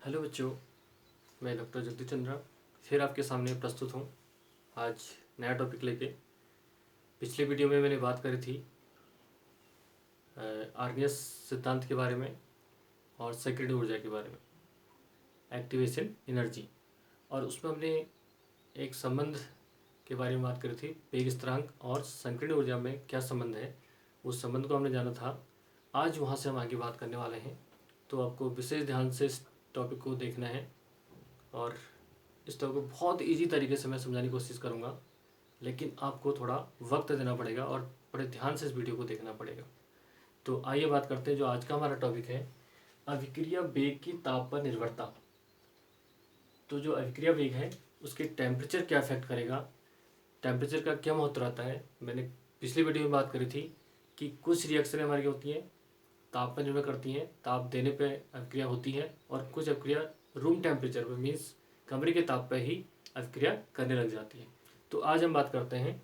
Hello बच्चों, मैं doctor Jagdish Chandra फिर आपके सामने प्रस्तुत हूँ। आज नया टॉपिक लेके। पिछले वीडियो में मैंने बात करी थी आर्नियस सिद्धांत के बारे में और संकीर्ण ऊर्जा के बारे में, एक्टिवेशन एनर्जी। और उसमें हमने एक संबंध के बारे में बात करी थी, वेग स्थिरांक और संकीर्ण ऊर्जा में क्या संबंध है, उस संबंध को हमने जाना था। आज वहाँ से हम आगे बात करने वाले हैं, तो आपको विशेष ध्यान से इस टॉपिक को देखना है और इस टॉपिक को बहुत इजी तरीके से मैं समझाने की कोशिश करूँगा, लेकिन आपको थोड़ा वक्त देना पड़ेगा और बड़े ध्यान से इस वीडियो को देखना पड़ेगा। तो आइए बात करते हैं। जो आज का हमारा टॉपिक है, अभिक्रिया वेग की ताप पर निर्भरता। तो जो अभिक्रिया वेग है उसके टेम्परेचर क्या इफेक्ट करेगा, टेम्परेचर का क्या महत्व रहता है। मैंने पिछली वीडियो में बात करी थी कि कुछ रिएक्शन हमारी होती हैं ताप पर निर्भर करती हैं, ताप देने पे अभिक्रिया होती है, और कुछ अभिक्रिया रूम टेम्परेचर पर मीन्स कमरे के ताप पर ही अभिक्रिया करने लग जाती है। तो आज हम बात करते हैं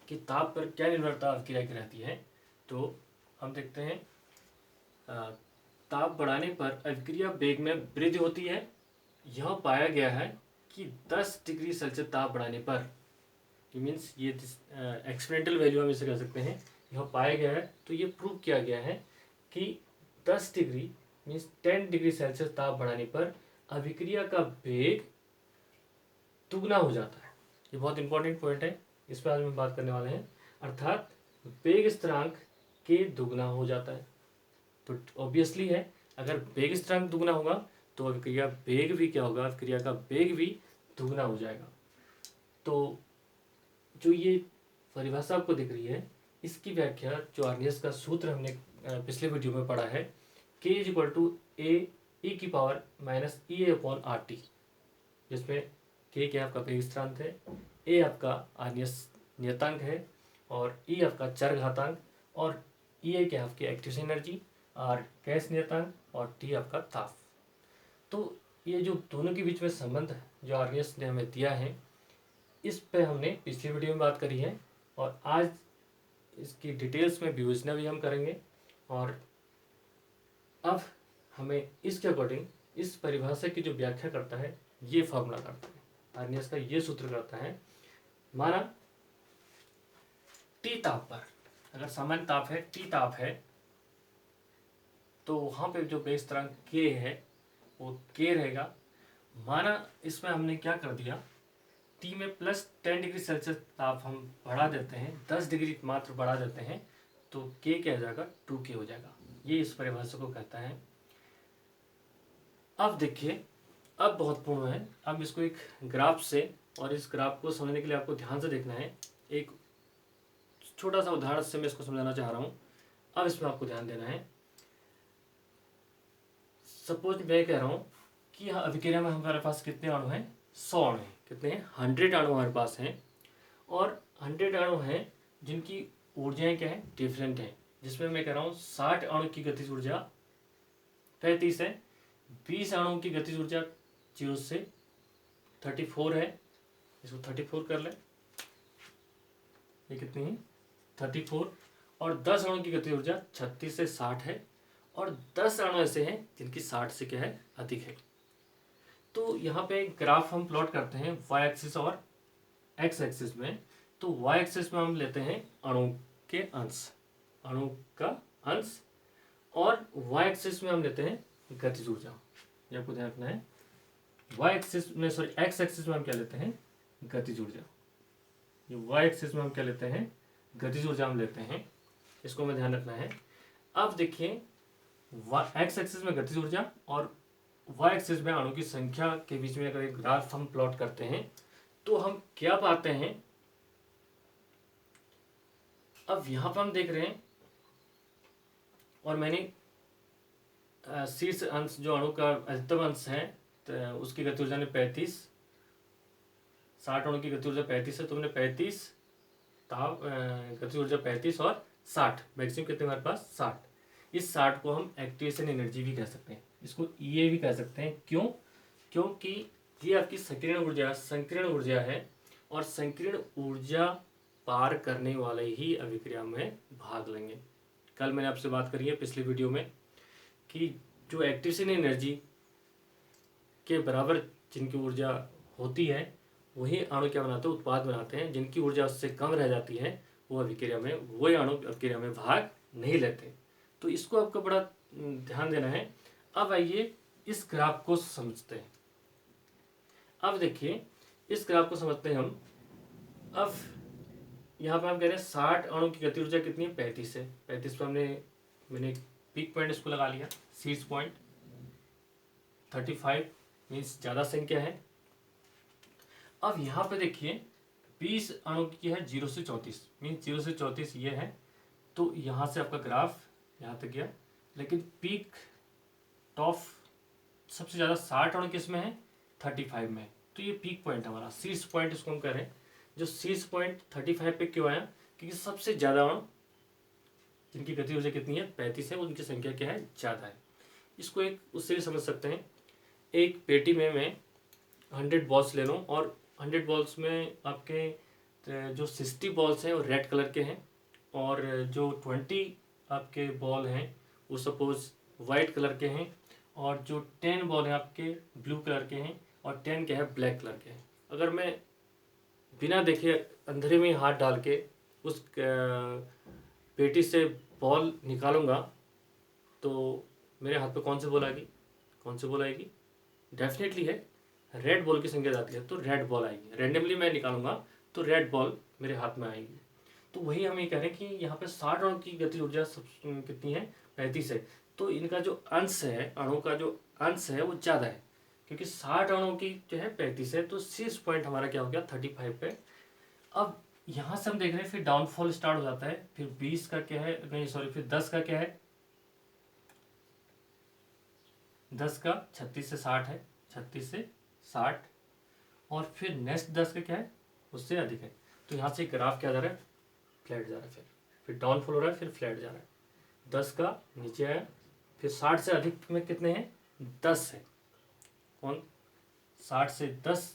कि ताप पर क्या निर्भरता अभिक्रिया की रहती है। तो हम देखते हैं ताप बढ़ाने पर अभिक्रिया वेग में वृद्धि होती है। यह पाया गया है कि 10 डिग्री सेल्सियस ताप बढ़ाने पर, मीन्स ये एक्सपेरिमेंटल वैल्यू हम इसे कह सकते हैं, यह पाया गया है। तो ये प्रूव किया गया है कि 10 डिग्री मीन्स 10 डिग्री सेल्सियस ताप बढ़ाने पर अभिक्रिया का वेग दुगना हो जाता है। ये बहुत इंपॉर्टेंट पॉइंट है, इस पर आज हम बात करने वाले हैं। अर्थात वेग स्थिरांक के दुगना हो जाता है। तो ऑब्वियसली है, अगर वेग स्थिरांक दुगना होगा तो अभिक्रिया वेग भी क्या होगा, अभिक्रिया का वेग भी दुगना हो जाएगा। तो जो ये परिभाषा आपको दिख रही है, इसकी व्याख्या जो आर्नियस का सूत्र हमने पिछले वीडियो में पढ़ा है, k = a e⁻⁻ जिसमें k क्या आपका वेग स्थिरांक है, a आपका आर्नियस नियतांक है, और e आपका चरघातांक, और E क्या आपकी एक्टिवेशन एनर्जी, r गैस नियतांक, और t आपका ताप। तो ये जो दोनों के बीच में संबंध जो आर्नियस ने हमें दिया है, इस पे हमने पिछली वीडियो में बात करी है, और आज इसकी डिटेल्स में विवेचना भी हम करेंगे। और अब हमें इसके अकॉर्डिंग इस परिभाषा की जो व्याख्या करता है, ये फॉर्मूला करता है, आर्नियस का ये सूत्र करता है। माना टी ताप पर, अगर सामान्य ताप है, टी ताप है, तो वहाँ पे जो वेग स्थिरांक के है वो के रहेगा। माना इसमें हमने क्या कर दिया, टी में +10 डिग्री सेल्सियस ताप हम बढ़ा देते हैं, 10 डिग्री मात्र बढ़ा देते हैं, तो के क्या हो जाएगा, 2k हो जाएगा। ये इस परिभाषा को कहता है। अब देखिए, अब बहुत पूर्ण है, अब इसको एक ग्राफ से, और इस ग्राफ को समझने के लिए आपको ध्यान से देखना है। एक छोटा सा उदाहरण से मैं इसको समझाना चाह रहा हूँ। अब इसमें आपको ध्यान देना है। सपोज मैं कह रहा हूँ कि यहाँ अभिक्रिया में हमारे पास कितने अणु हैं, 100 अणु हैं। कितने हैं, 100 अणु हमारे पास हैं, और 100 अणु हैं जिनकी ऊर्जाएं क्या है, डिफरेंट हैं। जिसमें मैं कह रहा हूँ 60 अणु की गतिज ऊर्जा 35 है, 20 अणुओं की गतिज ऊर्जा 0 से 34 है, इसको 34 कर ले, ये कितनी है, 34। और 10 अणुओं की गतिज ऊर्जा 36 से 60 है, और 10 अणु ऐसे हैं जिनकी 60 से क्या है, अधिक है। तो यहाँ पे ग्राफ हम प्लॉट करते हैं वाई एक्सिस और एक्स एक्सिस में। तो वाई एक्सिस में हम लेते हैं अणु के अंश, अणु का अंश, और वाई एक्सिस में हम लेते हैं गतिज ऊर्जा। ये आपको ध्यान रखना है। वाई एक्सिस में, सॉरी एक्स एक्सिस में हम क्या लेते हैं, गतिज ऊर्जा। ये वाई एक्सिस में हम क्या लेते हैं, गतिज ऊर्जा हम लेते हैं, इसको हमें ध्यान रखना है। अब देखिए, एक्स एक्सिस में गतिज ऊर्जा और वाई एक्सिस में अणु की संख्या के बीच में अगर एक ग्राफ हम प्लॉट करते हैं, तो हम क्या पाते हैं। अब यहां पर हम देख रहे हैं, और मैंने शीर्ष अंश जो अणु का अधिकतम अंश है, तो उसकी गति ऊर्जा ने 35, 60 अणु की गति ऊर्जा 35 है, तो हमने 35 ताप गति ऊर्जा 35 और 60, मैक्सिमम कितने हमारे पास, 60। इस 60 को हम एक्टिवेशन एनर्जी भी कह सकते हैं, इसको ईए भी कह सकते हैं। क्यों, क्योंकि ये आपकी संकीर्ण ऊर्जा है, और संकीर्ण ऊर्जा पार करने वाले ही अभिक्रिया में भाग लेंगे। कल मैंने आपसे बात करी है पिछले वीडियो में कि जो एक्टिवेशन एनर्जी के बराबर जिनकी ऊर्जा होती है वही अणु क्या बनाते हैं, उत्पाद बनाते हैं। जिनकी ऊर्जा उससे कम रह जाती है वो अभिक्रिया में, वही अणु अभिक्रिया में भाग नहीं लेते। तो इसको आपको बड़ा ध्यान देना है। अब आइए इस ग्राफ को समझते हैं। अब देखिए इस ग्राफ को समझते हैं हम। अब यहाँ पर हम कह रहे हैं 60 अणु की गति ऊर्जा कितनी है, 35 है। 35 पर मैंने पीक पॉइंट इसको लगा लिया, शीर्ष पॉइंट। 35 मीन्स ज़्यादा संख्या है। अब यहाँ पे देखिए 20 अणु की है 0 से 34 मीन्स 0 से 34 ये है। तो यहाँ से आपका ग्राफ यहाँ तक गया, लेकिन पीक टॉप सबसे ज़्यादा 60 अणु किस में है, 35 में। तो ये पीक पॉइंट हमारा शीर्ष पॉइंट इसको हम कह रहे हैं। जो शीर्ष पॉइंट 35 पे क्यों आया, क्योंकि सबसे ज़्यादा अणु जिनकी गति ऊर्जा कितनी है, 35 है, उनकी संख्या क्या है, ज़्यादा है। इसको एक उससे भी समझ सकते हैं। एक पेटी में मैं 100 बॉल्स ले लूँ और 100 बॉल्स में आपके जो 60 बॉल्स हैं वो रेड कलर के हैं और जो 20 आपके बॉल हैं वो सपोज वाइट कलर के हैं और जो 10 बॉल हैं आपके ब्लू कलर के हैं और 10 क्या है, ब्लैक कलर के हैं। अगर मैं बिना देखे अंधेरे में हाथ डाल के उस पेटी से बॉल निकालूंगा तो मेरे हाथ पे कौन सी बॉल आएगी, कौन सी बॉल आएगी, डेफिनेटली है रेड बॉल की संख्या जाती है तो रेड बॉल आएगी। रैंडमली मैं निकालूंगा तो रेड बॉल मेरे हाथ में आएगी। तो वही हम ये कह रहे हैं कि यहाँ पे 60 अणु की गति ऊर्जा कितनी है, 35 है। तो इनका जो अंश है, अणु का जो अंश है वो ज़्यादा है, क्योंकि 60 अणु की जो है 35 है। तो शीर्ष पॉइंट हमारा क्या हो गया, 35 पे। अब यहाँ से हम देख रहे हैं फिर डाउनफॉल स्टार्ट हो जाता है। फिर 20 का क्या है, नहीं सॉरी, फिर 10 का क्या है, 10 का 36 से 60 है, 36 से 60। और फिर नेक्स्ट 10 का क्या है, उससे अधिक है। तो यहाँ से ग्राफ क्या जा रहा है, फ्लैट जा रहा है। फिर डाउनफॉल हो रहा है, फिर फ्लैट जा रहा है। 10 का नीचे आया, फिर 60 से अधिक में कितने हैं, 10 है। कौन, 60 से 10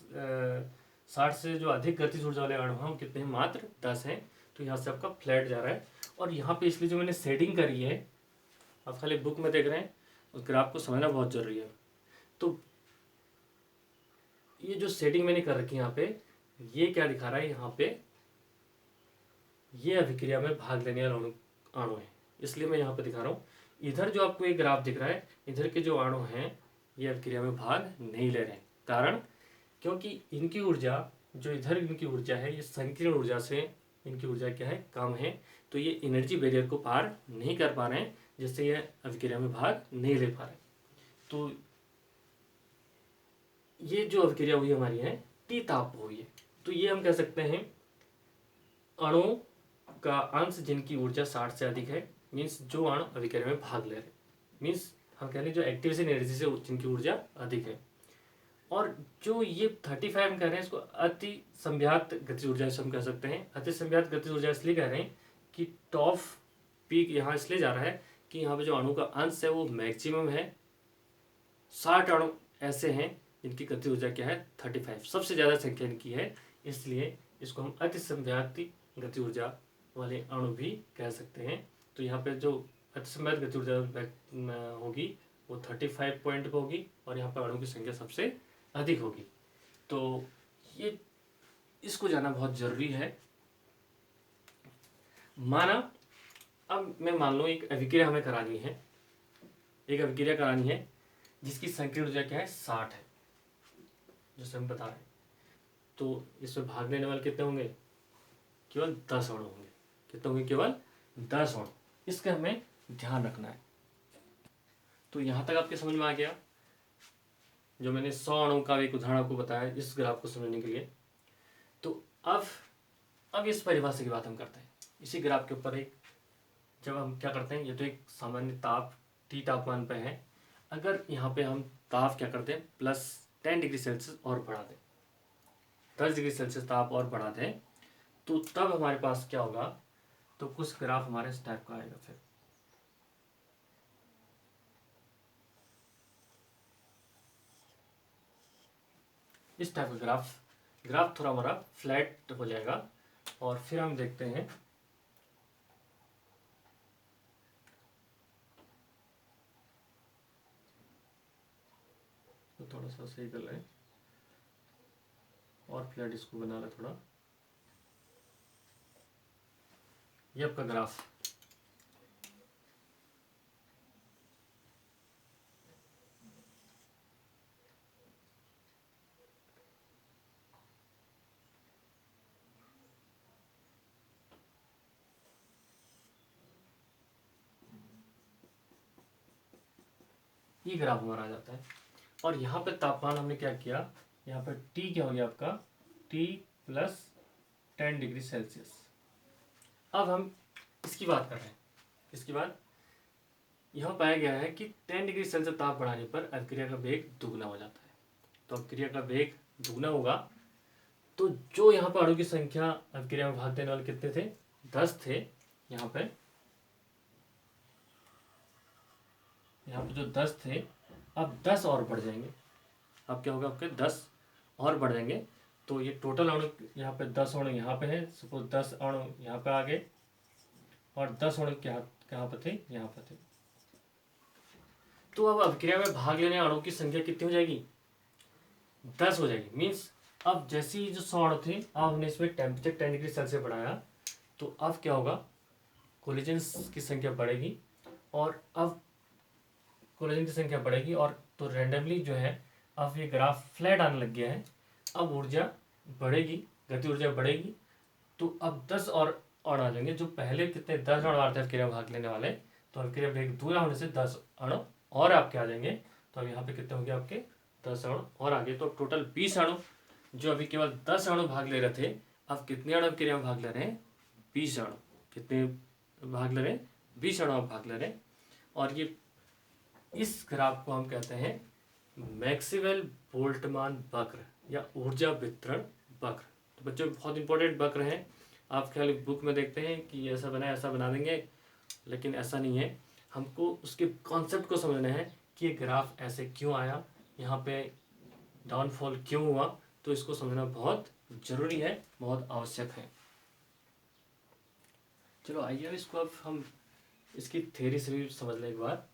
60 से जो अधिक गतिज ऊर्जा वाले अणु हैं वो कितने हैं, मात्र 10 हैं। तो यहाँ से आपका फ्लैट जा रहा है। और यहाँ पे इसलिए जो मैंने शेडिंग करी है, आप खाली बुक में देख रहे हैं, उस ग्राफ को समझना बहुत जरूरी है। तो ये जो शेडिंग मैंने कर रखी है यहाँ पे, ये क्या दिखा रहा है, यहाँ पे ये अभिक्रिया में भाग लेने वाले अणु है, इसलिए मैं यहाँ पे दिखा रहा हूँ। इधर जो आपको एक ग्राफ दिख रहा है, इधर के जो अणु हैं ये अभिक्रिया में भाग नहीं ले रहे हैं। कारण, क्योंकि इनकी ऊर्जा, जो इधर इनकी ऊर्जा है, ये संकीर्ण ऊर्जा से इनकी ऊर्जा क्या है, कम है। तो ये एनर्जी बैरियर को पार नहीं कर पा रहे हैं, जिससे ये अभिक्रिया में भाग नहीं ले पा रहे। तो ये जो अभिक्रिया हुई हमारी है टी ताप हुई है। तो ये हम कह सकते हैं अणु का अंश जिनकी ऊर्जा 60 से अधिक है, मीन्स जो अणु अभिक्रिया में भाग ले रहे, मीन्स हम कह रहे हैं जो एक्टिवेशन एनर्जी से जिनकी ऊर्जा अधिक है। और जो ये 35 हम कह रहे हैं, इसको अति संव्यात गतिज ऊर्जा से हम कह सकते हैं। अति संव्यात गतिज ऊर्जा इसलिए कह रहे हैं कि टॉप पीक यहाँ इसलिए जा रहा है कि यहाँ पे जो अणु का अंश है वो मैक्सिमम है। 60 अणु ऐसे हैं जिनकी गति ऊर्जा क्या है, 35, सबसे ज़्यादा संख्या इनकी है। इसलिए इसको हम अति संव्याती गति ऊर्जा वाले अणु भी कह सकते हैं। तो यहाँ पे जो अति संव्यात गति ऊर्जा होगी वो 35 पॉइंट पर होगी और यहाँ पर अणु की संख्या सबसे अधिक होगी। तो ये इसको जानना बहुत जरूरी है। माना अब मैं मान लो एक अभिक्रिया हमें करानी है, एक अभिक्रिया करानी है जिसकी संकीर्ण ऊर्जा क्या है, 60 है, जैसे हम बता रहे हैं। तो इसमें भाग लेने वाले कितने होंगे, केवल 10 अणु होंगे। कितने होंगे, केवल 10 अणु। इसका हमें ध्यान रखना है। तो यहाँ तक आपके समझ में आ गया, जो मैंने 100 अणु का एक उदाहरण आपको बताया इस ग्राफ को समझने के लिए। तो अब इस परिभाषा की बात हम करते हैं इसी ग्राफ के ऊपर। एक जब हम क्या करते हैं, ये तो एक सामान्य ताप टी तापमान पे है। अगर यहाँ पे हम ताप क्या करते हैं, +10 डिग्री सेल्सियस और बढ़ा दें, 10 डिग्री सेल्सियस ताप और बढ़ा दें, तो तब हमारे पास क्या होगा, तो कुछ ग्राफ हमारे इस टाइप का आएगा। फिर इस टाइप का ग्राफ थोड़ा हमारा फ्लैट हो जाएगा। और फिर हम देखते हैं थोड़ा सा सही कर लें और फ्लैट इसको बना लें थोड़ा। ये आपका ग्राफ, ये ग्राफ हमारा आ जाता है। और यहाँ पे तापमान हमने क्या किया, यहाँ पे T क्या हो गया आपका, T प्लस 10 डिग्री सेल्सियस। अब हम इसकी बात कर रहे हैं, इसकी बात यहाँ पाया गया है कि 10 डिग्री सेल्सियस ताप बढ़ाने पर अभिक्रिया का वेग दुगना हो जाता है। तो अभिक्रिया का वेग दुगना होगा, तो जो यहाँ पर अणु की संख्या अभिक्रिया में भाग देने वाले कितने थे, 10 थे। यहाँ पे जो 10 थे, अब 10 और बढ़ जाएंगे। अब क्या होगा, आपके 10 और बढ़ जाएंगे। तो ये टोटल अणु यहाँ पे 10 अणु यहाँ पे है, सपोज 10 अणु यहाँ पे आ गए और 10 अणु कहाँ पे थे, यहाँ पे थे। तो अब अभिक्रिया में भाग लेने अणु की संख्या कितनी हो जाएगी, 10 हो जाएगी। मीन्स अब जैसे ही जो 100 अणु थे, अब हमने इसमें टेम्परेचर 10 डिग्री सेल्सियस बढ़ाया, तो अब क्या होगा, कोलिजन्स की संख्या बढ़ेगी। और अब कोलिजन की संख्या बढ़ेगी और तो रैंडमली जो है अब ये ग्राफ फ्लैट आने लग गया है। अब ऊर्जा बढ़ेगी, गति ऊर्जा बढ़ेगी। तो अब 10 और अणु आ जाएंगे। जो पहले कितने 10 अणु आ रहे थे अभिक्रिया में भाग लेने वाले, तो अभिक्रिया वेग दूसरा होने से 10 अणु और आपके आ जाएंगे। तो अब यहाँ पे कितने होंगे आपके, 10 अणु और आगे। तो टोटल 20 अणु, जो अभी केवल 10 अणु भाग ले रहे थे, अब कितने अणु अभिक्रिया में भाग ले रहे हैं, 20 अणु। कितने भाग ले रहे हैं, 20 अणु भाग ले रहे हैं। और ये इस ग्राफ को हम कहते हैं मैक्सवेल बोल्ट्जमान वक्र या ऊर्जा वितरण वक्र। तो बच्चों बहुत इंपॉर्टेंट वक्र है। आप ख्याल बुक में देखते हैं कि ऐसा बना ऐसा बना देंगे, लेकिन ऐसा नहीं है। हमको उसके कॉन्सेप्ट को समझना है कि ये ग्राफ ऐसे क्यों आया, यहाँ पे डाउनफॉल क्यों हुआ। तो इसको समझना बहुत जरूरी है, बहुत आवश्यक है। चलो आइए इसको अब हम इसकी थ्योरी से भी समझ लें एक बार।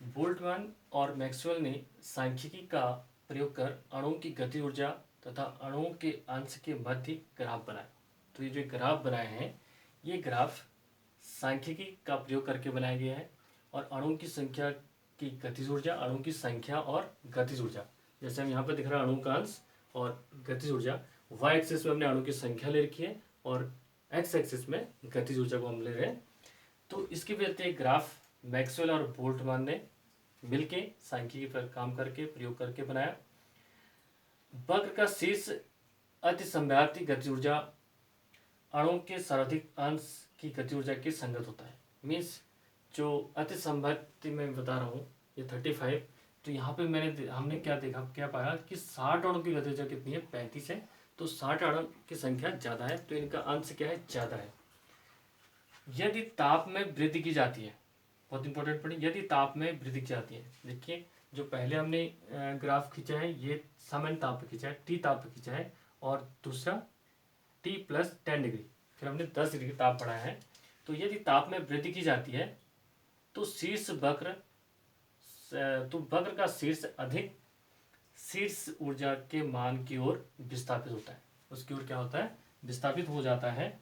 बोल्ट्जमान और मैक्सवेल ने सांख्यिकी का प्रयोग कर अणुओं की गति ऊर्जा तथा अणुओं के अंश के मध्य ग्राफ बनाए। तो ये जो ग्राफ बनाए हैं, ये ग्राफ सांख्यिकी का प्रयोग करके बनाया गया है। और अणुओं की संख्या की गतिज ऊर्जा, अणुओं की संख्या और गतिज ऊर्जा, जैसे हम यहाँ पे दिख रहा है अणुओं का अंश और गतिज ऊर्जा, वाई एक्सिस में हमने अणु की संख्या ले रखी है और एक्स एक्सिस में गतिज ऊर्जा को हम ले रहे हैं। तो इसके वजह से एक ग्राफ मैक्सवेल और बोल्ट्जमान ने मिलके सांख्यिकी पर काम करके प्रयोग करके बनाया। वक्र का शीर्ष अति समव्याप्ति गति ऊर्जा अणुओं के सर्वाधिक अंश की गति ऊर्जा के संगत होता है। मीन्स जो अति समव्याप्ति में बता रहा हूँ, ये 35। तो यहाँ पे हमने क्या देखा, क्या पाया कि 60 अणु की गति ऊर्जा कितनी है, 35 है। तो 60 अणु की संख्या ज़्यादा है, तो इनका अंश क्या है, ज़्यादा है। यदि ताप में वृद्धि की जाती है, बहुत इंपॉर्टेंट पॉइंट, यदि ताप में वृद्धि की जाती है। देखिए जो पहले हमने ग्राफ खींचा है, ये सामान्य ताप पे खींचा है, टी ताप पे खींचा है, और दूसरा टी प्लस 10 डिग्री, फिर हमने 10 डिग्री ताप बढ़ाया है। तो यदि ताप में वृद्धि की जाती है तो वक्र का शीर्ष अधिक शीर्ष ऊर्जा के मान की ओर विस्थापित होता है, उसकी ओर क्या होता है, विस्थापित हो जाता है,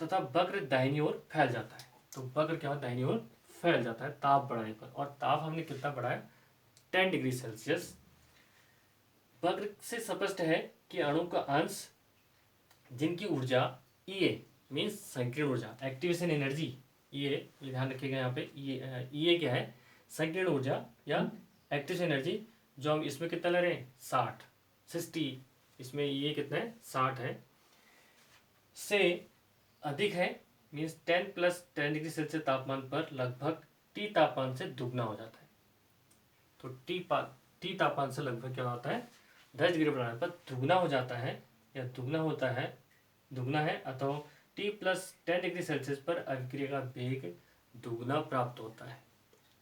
तथा वक्र दाहिनी ओर फैल जाता है। तो वक्र क्या होता है, दाहिनी ओर फैल जाता है ताप बढ़ाने पर। और ताप हमने कितना बढ़ाया, 10 डिग्री सेल्सियस। वक्र से स्पष्ट है कि अणु का अंश जिनकी ऊर्जा E मीन्स संकीर्ण ऊर्जा, एक्टिवेशन एनर्जी E, ये ध्यान रखिएगा यहाँ पे E क्या है, संकीर्ण ऊर्जा या एक्टिवेशन एनर्जी, जो हम इसमें कितना ले रहे हैं, 60, इसमें E कितना है, 60 है, से अधिक है। मीन्स 10 प्लस 10 डिग्री सेल्सियस तापमान पर लगभग T तापमान से दुगना हो जाता है। तो T तापमान से लगभग क्या होता है, 10 डिग्री बढ़ाने पर दुगना हो जाता है, या दुगना है अथवा T प्लस 10 डिग्री सेल्सियस पर अभिक्रिया का वेग दुगना प्राप्त होता है।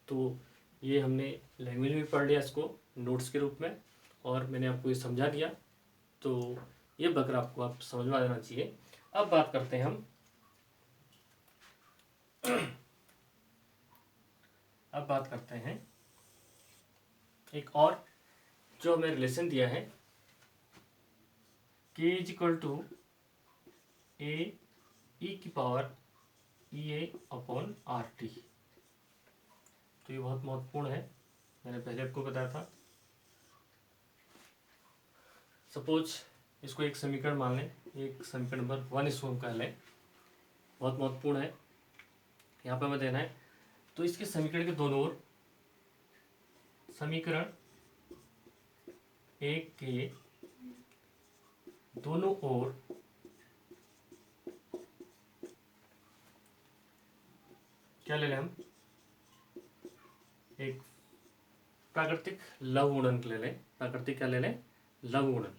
तो ये हमने लैंग्वेज में पढ़ लिया इसको नोट्स के रूप में, और मैंने आपको ये समझा दिया। तो ये वक्र आपको आप समझवा देना चाहिए। अब बात करते हैं हम एक और जो हमें रिलेशन दिया है k is equal to A e की पावर ई ए अपॉन आर टी। तो ये बहुत महत्वपूर्ण है, मैंने पहले आपको बताया था। सपोज इसको एक समीकरण मान लें, एक समीकरण नंबर 1 इसको हम कह लें, बहुत महत्वपूर्ण है, यहाँ पर हमें देना है। तो इसके समीकरण के दोनों ओर, समीकरण एक के दोनों ओर क्या ले लें हम, एक प्राकृतिक लव गुणन ले लें। प्राकृतिक क्या ले लें, लव गुणन।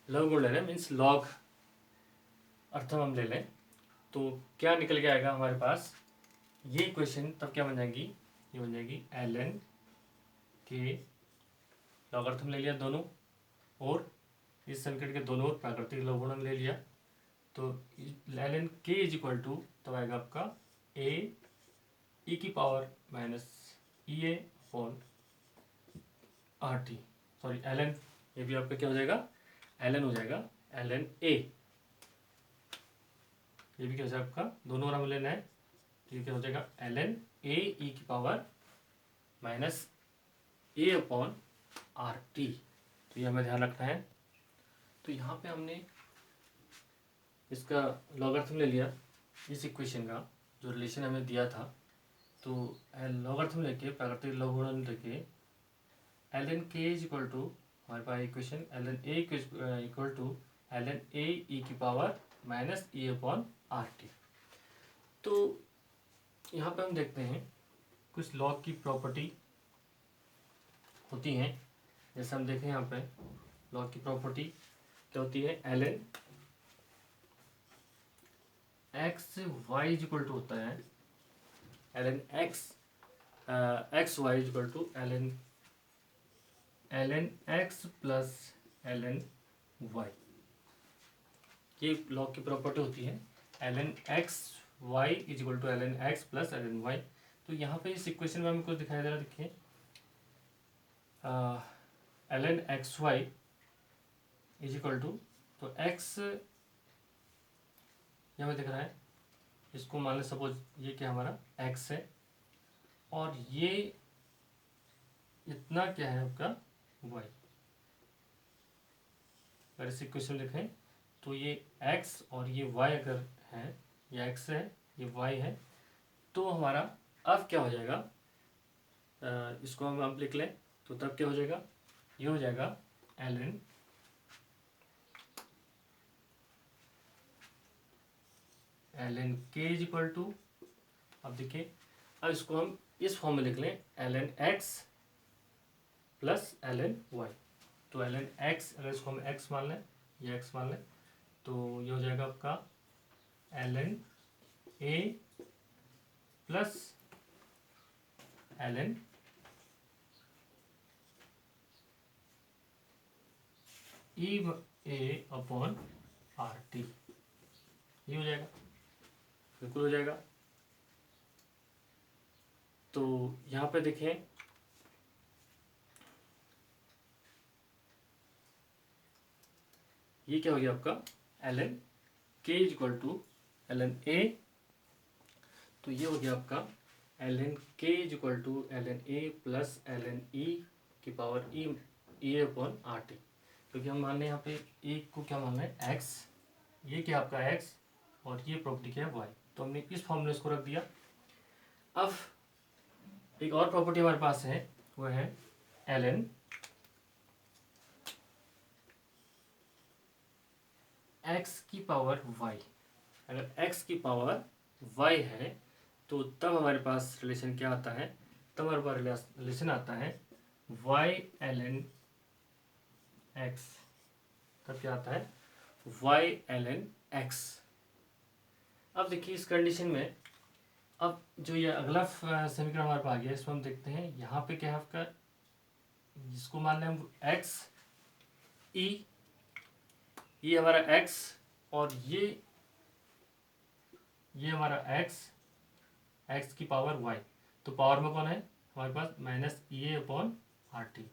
लव गुण ले लें मीन्स लॉग अर्थम हम ले लें। तो क्या निकल के आएगा हमारे पास, ये इक्वेशन तब क्या बन जाएगी, ये बन जाएगी ln के लॉगरिथम ले लिया दोनों, और इस समीकरण के दोनों ओर प्राकृतिक लव गुणन ले लिया। तो ln k is equal to तब आएगा आपका ए ई की power minus E A upon are T. Sorry ln, ये भी आपका क्या हो जाएगा, ln हो जाएगा, ln ए, ये भी क्या हो जाएगा आपका, दोनों ओर हमें लेना है। तो ये क्या हो जाएगा ln ए ई की power minus A upon R T. तो ये हमें ध्यान रखना है। तो यहाँ पे हमने इसका लॉगरिथम ले लिया, इस इक्वेशन का जो रिलेशन हमें दिया था। तो लॉगरिथम लेके प्राकृतिक लव गुणन लेके ln k is equal to, हमारे पास equation ln A equal to ln A e की पावर माइनस ई अपॉन आर टी। तो यहाँ पे हम देखते हैं कुछ लॉग की प्रॉपर्टी होती हैं। जैसे हम देखें यहाँ पे लॉग की प्रॉपर्टी क्या होती है, ln x y is equal to होता है ln x y is equal to ln x plus ln y. ये लॉग की प्रॉपर्टी होती है, ln x y is equal to ln x plus ln y. तो यहाँ पे इस इक्वेशन में हमें कुछ दिखाई दे रहा है, देखिए ln x y is equal to, तो एक्स यहाँ पे दिख रहा है, इसको मान लें सपोज ये क्या हमारा एक्स है, और ये इतना क्या है आपका वाई। अगर इस इक्वेशन में लिखें तो ये एक्स और ये वाई अगर है, ये एक्स है ये वाई है, तो हमारा अब क्या हो जाएगा, इसको हम अब लिख लें तो तब क्या हो जाएगा, ये हो जाएगा ln k is equal to, अब देखिए अब इसको हम इस फॉर्म में लिख लें ln x plus ln y. तो ln एक्स, अगर इसको हम एक्स मान लें, ये एक्स मान लें, तो ये हो जाएगा आपका ln a plus ln E A upon are t, ये हो जाएगा, बिल्कुल हो जाएगा। तो यहाँ पे देखें ये क्या हो गया आपका ln k is equal to ln a, तो ये हो गया आपका ln k is equal to ln a plus ln e की power e upon are t. क्योंकि हम मान लें यहाँ पे ए को क्या मान लें एक्स, ये क्या आपका एक्स और ये प्रॉपर्टी क्या है वाई, तो हमने इस फॉर्म में इसको रख दिया। अब एक और प्रॉपर्टी हमारे पास है, वो है ln एक्स की पावर वाई। अगर एक्स की पावर वाई है तो तब हमारे पास रिलेशन क्या आता है, तब हमारे पास रिलेशन आता है वाई ln एक्स, तब क्या आता है वाई ln एक्स। अब देखिए इस कंडीशन में अब जो ये अगला समीकरण हमारे पास आ गया, इसमें हम देखते हैं यहाँ पे क्या है आपका, जिसको मान लें हम एक्स ई, ये हमारा एक्स और ये ये हमारा एक्स की पावर वाई, तो पावर में कौन है हमारे पास माइनस ई ए अपॉन आर टी,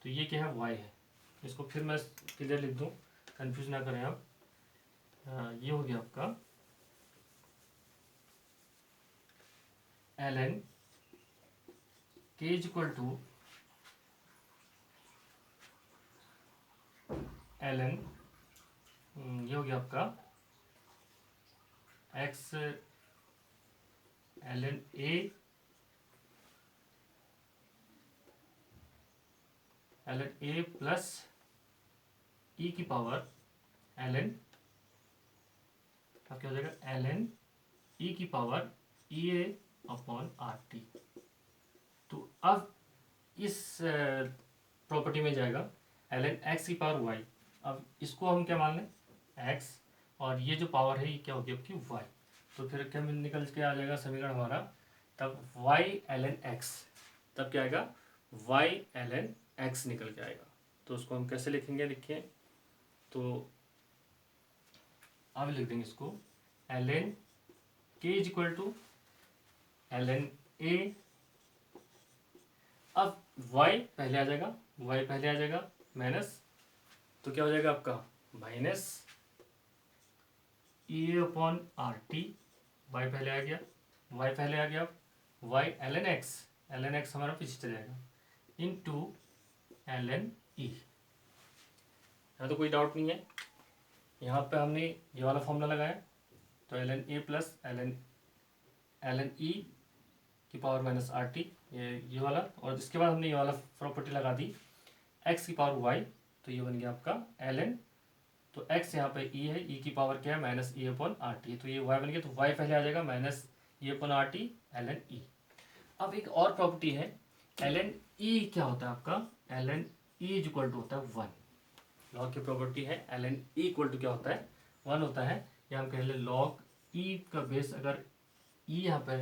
तो ये क्या है वाई है। इसको फिर मैं क्लियर लिख दूँ, कंफ्यूज ना करें आप। ये हो गया आपका एल एन के is equal to L N, ये हो गया आपका X L N A plus e की पावर एल एन, अब क्या हो जाएगा एल एन ई की पावर ई ए अपॉन आर टी। तो अब इस प्रॉपर्टी में जाएगा एल एन एक्स की पावर वाई, अब इसको हम क्या मान लें एक्स, और ये जो पावर है ये क्या होगी आपकी वाई, तो फिर क्या निकल के आ जाएगा समीकरण हमारा, तब वाई एल एन एक्स, तब क्या आएगा वाई एल एन एक्स निकल के आएगा। तो उसको हम कैसे लिखेंगे, लिखिए तो अब लिख देंगे इसको एल एन के is equal to L N a, अब y पहले आ जाएगा माइनस, तो क्या हो जाएगा आपका minus E upon are t, y पहले आ गया, वाई एल एन एक्स हमारा पीछे चले जाएगा इन टू एल एन ई। यहाँ तो कोई डाउट नहीं है, यहाँ पे हमने ये वाला फॉर्मूला लगाया, तो l N A plus L n e की पावर माइनस आर टी, ये वाला, और इसके बाद हमने ये वाला प्रॉपर्टी लगा दी एक्स की पावर वाई, तो ये बन गया आपका एल एन, तो एक्स यहाँ पे ई है, ई की पावर क्या है माइनस ई अपॉन आर टी, तो ये वाई बन गया, तो वाई पहले आ जाएगा minus E upon are t l n e. अब एक और प्रॉपर्टी है एल एन ई, क्या होता है आपका L n e is equal to होता है वन, लॉग की प्रॉपर्टी है L n e equal to क्या होता है वन होता है, या हम कह ले लॉग ई का बेस अगर ई यहाँ पे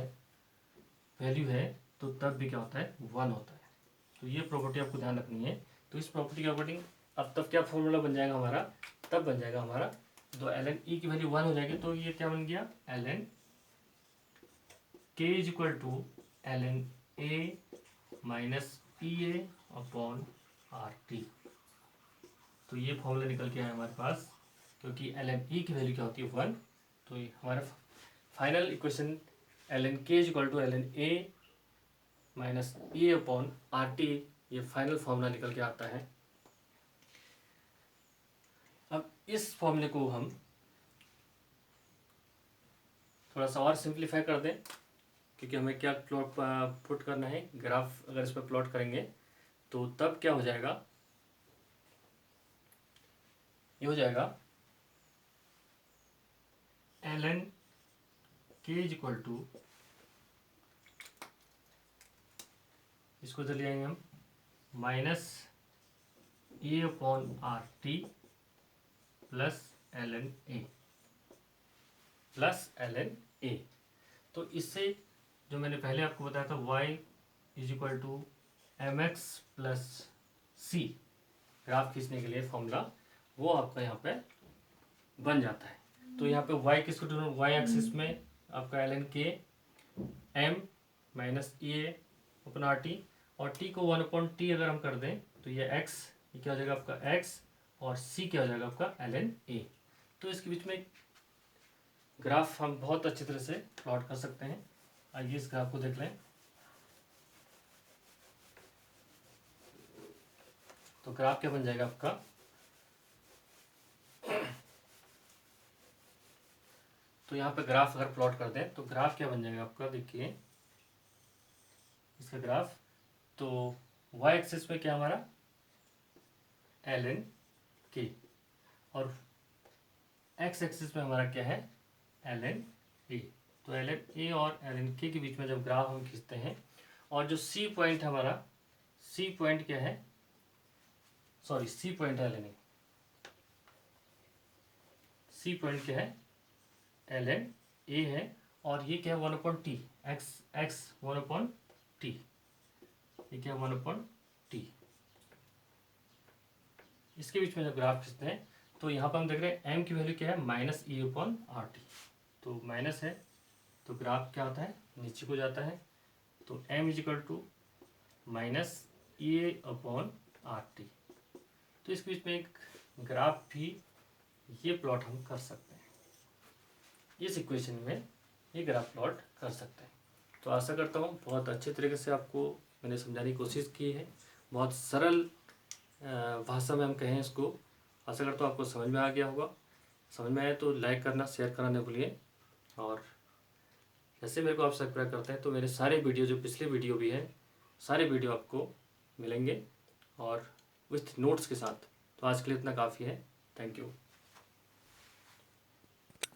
वैल्यू है तो तब भी क्या होता है वन होता है, तो ये प्रॉपर्टी आपको ध्यान रखनी है। तो इस प्रॉपर्टी के अकॉर्डिंग अब तब क्या फॉर्मूला बन जाएगा हमारा, तब बन जाएगा हमारा तो एल एन ई की वैल्यू वन हो जाएगी, तो ये क्या बन गया एल एन के is equal to L N a minus E A upon R T, तो ये फॉर्मूला निकल के आया हमारे पास, क्योंकि एल एन ई की वैल्यू क्या होती है वन, तो ये हमारा फाइनल इक्वेशन एल एन के is equal to L N a minus E upon are t, ये फाइनल फॉर्मूला निकल के आता है। अब इस फॉर्मूले को हम थोड़ा सा और सिंप्लीफाई कर दें, क्योंकि हमें क्या प्लॉट पुट करना है, ग्राफ अगर इस पर प्लॉट करेंगे तो तब क्या हो जाएगा, ये हो जाएगा एल एन के इज इक्वल टू, इसको तो ले आएंगे हम minus A upon are T plus L N A, तो इससे जो मैंने पहले आपको बताया था y is equal to M X plus C, graph खींचने के लिए फॉर्मूला वो आपका यहाँ पे बन जाता है। तो यहाँ पे y किसको डिनोट, y एक्सिस में आपका एल एन के एम माइनस ई ए अपन आर टी, और t को वन अपॉन टी अगर हम कर दें तो ये x, ये क्या हो जाएगा आपका x, और c क्या हो जाएगा आपका एल एन ए। तो इसके बीच में ग्राफ हम बहुत अच्छी तरह से प्लॉट कर सकते हैं। आइए इस ग्राफ को देख लें। तो ग्राफ क्या बन जाएगा आपका, तो यहाँ पे ग्राफ अगर प्लॉट कर दें तो ग्राफ क्या बन जाएगा आपका, देखिए इसका ग्राफ, तो y एक्सिस पे क्या हमारा एल एन के, और x एक्सिस में हमारा क्या है एल एन ए। तो एल एन ए और एल एन के बीच में जब ग्राफ हम खींचते हैं, और जो सी पॉइंट है हमारा, सी पॉइंट क्या है, सॉरी सी पॉइंट है L N A, C point क्या है एल एन ए है, और ये क्या है one upon T, x one upon T, ये क्या है वन अपॉन टी। इसके बीच में जब ग्राफ खींचते हैं तो यहाँ पर हम देख रहे हैं एम की वैल्यू क्या है माइनस ई अपॉन आर टी, तो माइनस है तो ग्राफ क्या होता है, नीचे को जाता है। तो m is equal to minus a/RT। तो इस बीच में एक ग्राफ भी ये प्लॉट हम कर सकते हैं, इस इक्वेशन में ये ग्राफ प्लॉट कर सकते हैं। तो आशा करता हूँ बहुत अच्छे तरीके से आपको मैंने समझाने की कोशिश की है, बहुत सरल भाषा में हम कहें इसको। आशा करता हूँ आपको समझ में आ गया होगा। समझ में आया तो लाइक करना, शेयर करना न भूलिए। और जैसे मेरे को आप सब्सक्राइब करते हैं तो मेरे सारे वीडियो, जो पिछले वीडियो भी हैं, सारे वीडियो आपको मिलेंगे और विथ नोट्स के साथ। तो आज के लिए इतना काफ़ी है। Thank you.